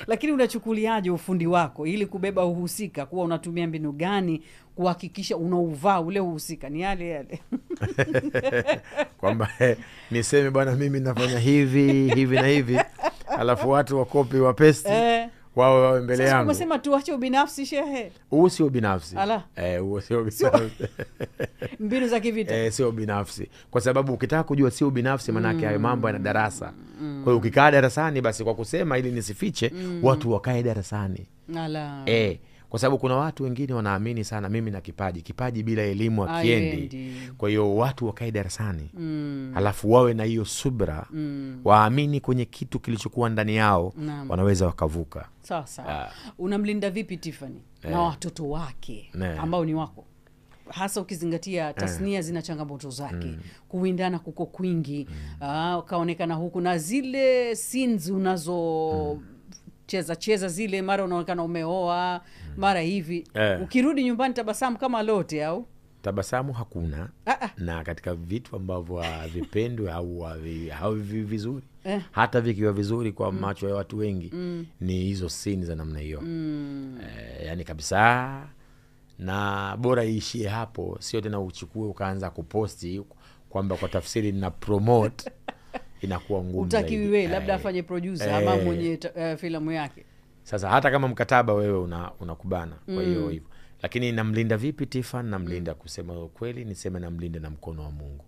Lakini unachukuliaje ufundi wako ili kubeba uhusika? Kuwa unatumia mbinu gani kuhakikisha unauvaa ule uhusika? Ni yale kwamba niseme bwana mimi nafanya hivi na hivi, alafu watu wakopi wa paste wawe mbele yangu. Sasa umesema tuache ubinafsi shehe. Huo sio binafsi. Huo sio binafsi. Mbinu za kivita. Sio binafsi. Kwa sababu ukitaka kujua sio binafsi maana yake hayo mambo yana darasa. Kwa hiyo ukikaa darasani basi kwa kusema ili nisifiche, watu wakae darasani. Kwa sababu kuna watu wengine wanaamini sana mimi na kipaji bila elimu akiendi. Kwa hiyo watu wakae darasani. Alafu wawe na hiyo subra, waamini kwenye kitu kilichokuwa ndani yao, wanaweza wakavuka. Sawa. Unamlinda vipi Tiffany na watoto wake ambao ni wako? Hasa ukizingatia tasnia zina changamoto zake. Kuwindana kuko kwingi. Kaonekana huku na zile scenes unazo cheza zile, mara unaonekana umeoa, mara hivi. Ukirudi nyumbani tabasamu kama lote au? Tabasamu hakuna. Na katika vitu ambavyo havipendwe au vizuri, hata vikiwa vizuri kwa macho ya watu wengi, ni hizo scene za namna hiyo. Yani kabisa. Na bora iishie hapo, sio tena uchukue ukaanza kuposti kwamba kwa tafsiri na promote inakuwa ngumu utakiwi zaidi. wewe labda afanye producer ama mwenye filamu yake. Sasa hata kama mkataba wewe unakubana kwa hiyo hivyo. Lakini namlinda vipi Tiffany? Namlinda kusema ukweli, niseme namlinda na mkono wa Mungu.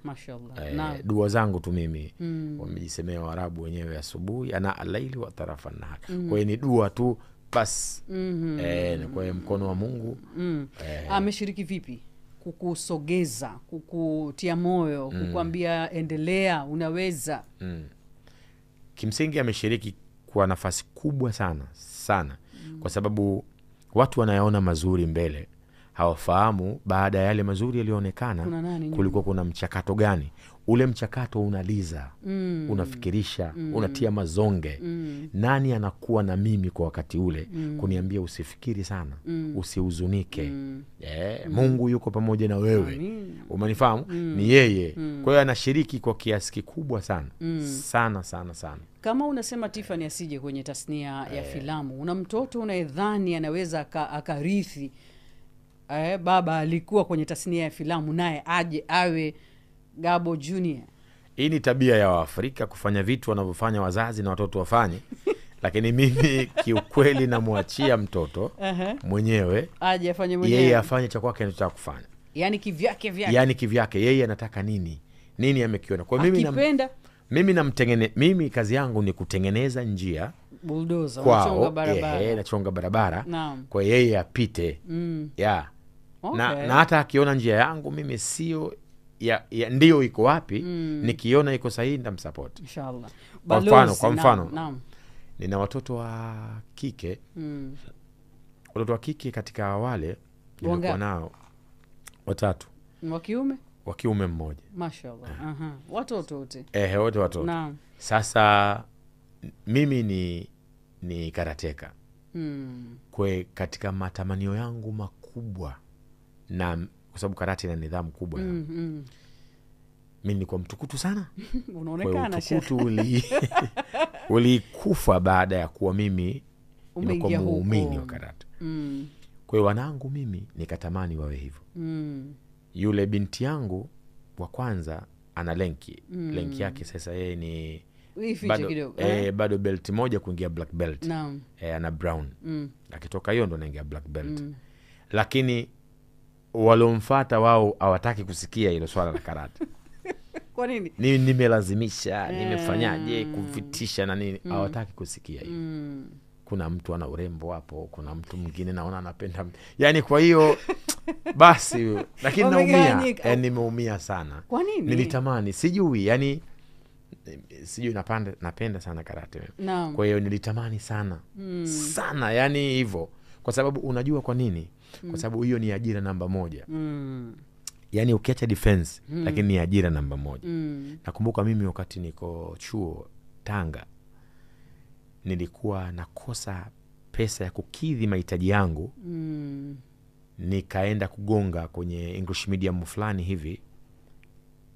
Mashallah. Dua zangu tu mimi wamejisemea Waarabu wenyewe asubuhi ana alaili wa tarafa nahar. Kwa hiyo ni dua tu bas. Kwa hiyo mkono wa Mungu. Ameshiriki vipi kukusogeza, kukutia moyo, kukuambia endelea, unaweza? Kimsingi ameshiriki kwa nafasi kubwa sana kwa sababu watu wanayaona mazuri mbele, hawafahamu baada ya yale mazuri yalioonekana kulikuwa kuna mchakato gani. Ule mchakato unaliza, unafikirisha, unatia mazonge. Nani anakuwa na mimi kwa wakati ule kuniambia usifikiri sana, usihuzunike. Mungu yuko pamoja na wewe. Umenifahamu? Ni yeye. Kwa hiyo anashiriki kwa kiasi kikubwa sana. Sana. Kama unasema Tiffany asije kwenye tasnia ya filamu, una mtoto unayedhani anaweza akarithi baba alikuwa kwenye tasnia ya filamu, naye aje awe Gabo Junior? Hii ni tabia ya Waafrika kufanya vitu wanavyofanya wazazi na watoto wafanye. Lakini mimi kiukweli namwachia mtoto mwenyewe aje afanye mwenyewe, yeye afanye cha kwake anataka kufanya, yani kivyake yeye anataka nini amekiona. Kwa mimi mimi kazi yangu ni kutengeneza njia, bulldozer, unachonga barabara. Nachonga barabara. Kwa yeye apite. Na hata akiona njia yangu mimi sio ndio iko wapi, nikiona iko sahihi nitamsupport inshallah. Kwa mfano nina watoto wa kike. Watoto wa kike katika wale nilikuwa nao 3. Wa kiume mmoja. Mashallah. Watoto wote. Wote watoto. Sasa mimi ni karateka. Kwa katika matamanio yangu makubwa, na kwa sababu karate ina nidhamu kubwa, mimi nilikuwa mtukutu sana. Unaonekana mtukutu ulikufa baada ya kuwa mimi nimekuwa muumini wa karate. Kwa hiyo wanangu mimi nikatamani wawe hivyo. Yule binti yangu wa kwanza ana lenki yake sasa, yeye ni bado belt moja kuingia black belt. Ana brown. Akitoka hiyo ndo anaingia black belt. Lakini walomfuata wao hawataki kusikia hilo swala la karate. Kwa nini? Nimelazimisha, nimefanyaje kuvitisha na nini, hawataki kusikia hiyo. Kuna mtu ana urembo hapo, kuna mtu mwingine naona anapenda. Yani kwa hiyo basi, lakini naumia. Nimeumia sana. Kwa nini? Nilitamani, sijui napenda sana karate. Kwa hiyo nilitamani sana. Sana, yani hivyo. Kwa sababu unajua kwa nini? Kwa sababu hiyo ni ajira namba 1. Yani ukiacha defense, lakini ni ajira namba 1. Nakumbuka mimi wakati niko chuo Tanga, nilikuwa nakosa pesa ya kukidhi mahitaji yangu. Nikaenda kugonga kwenye English medium fulani hivi.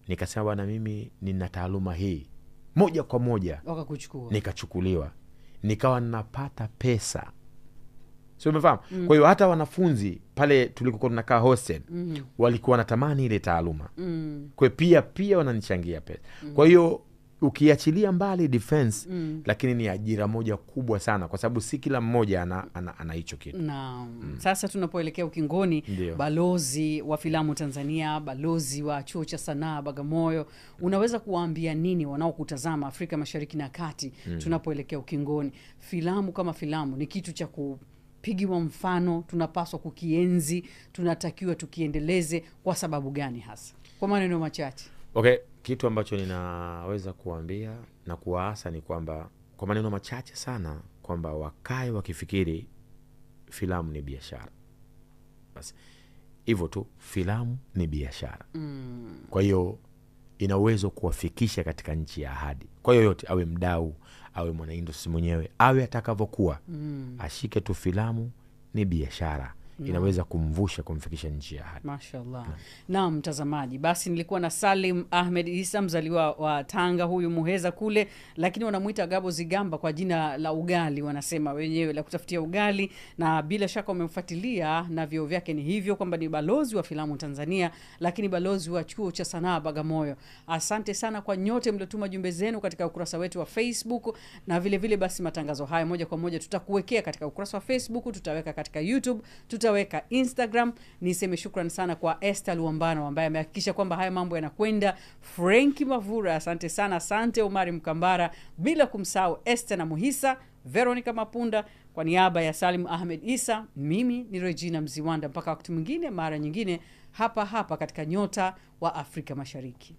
Nikasema bwana, mimi nina taaluma hii. Moja kwa moja wakakuchukua. Nikachukuliwa. Nikawa napata pesa. Sio, umefahamu? Kwa hiyo hata wanafunzi pale tulikokuwa tunakaa hostel walikuwa wanatamani ile taaluma. Kwa hiyo pia wananichangia pesa. Kwa hiyo ukiachilia mbali defense, lakini ni ajira moja kubwa sana, kwa sababu si kila mmoja ana hicho kitu. Sasa tunapoelekea ukingoni, balozi wa filamu Tanzania, balozi wa chuo cha sanaa Bagamoyo, unaweza kuwaambia nini wanaokutazama Afrika Mashariki na Kati tunapoelekea ukingoni? Filamu kama filamu ni kitu cha kupigiwa mfano, tunapaswa kukienzi, tunatakiwa tukiendeleze. Kwa sababu gani hasa? Kwa maneno machache. Okay, kitu ambacho ninaweza kuambia na kuwaasa ni kwamba, kwa maneno machache sana, kwamba wakae wakifikiri filamu ni biashara. Basi hivyo tu, filamu ni biashara. Kwa hiyo ina uwezo kuwafikisha katika nchi ya ahadi. Kwa hiyo yote, awe mdau, awe mwana industry mwenyewe, awe atakavyokuwa, ashike tu filamu ni biashara. inaweza kumvusha kumfikisha nchi ya ahadi. Mashallah. Naam mtazamaji, basi nilikuwa na Salim Ahmed Isa, mzaliwa wa Tanga, huyu Muheza kule, lakini wanamuita Gabo Zigamba kwa jina la ugali, wanasema wenyewe, la kutafutia ugali, na bila shaka umemfuatilia na vyeo vyake ni hivyo kwamba ni balozi wa filamu Tanzania, lakini balozi wa chuo cha sanaa Bagamoyo. Asante sana kwa nyote mliotuma jumbe zenu katika ukurasa wetu wa Facebook, na vile vile basi matangazo haya moja kwa moja tutakuwekea katika ukurasa wa Facebook, tutaweka katika YouTube, tutaweka Instagram. Niseme shukrani sana kwa Esther Luambano ambaye amehakikisha kwamba haya mambo yanakwenda. Frankie Mavura, asante sana. Asante Omari Mkambara, bila kumsahau Esther na Muhisa, Veronica Mapunda. Kwa niaba ya Salim Ahmed Isa, mimi ni Regina Mziwanda. Mpaka wakati mwingine, mara nyingine, hapa hapa katika Nyota wa Afrika Mashariki.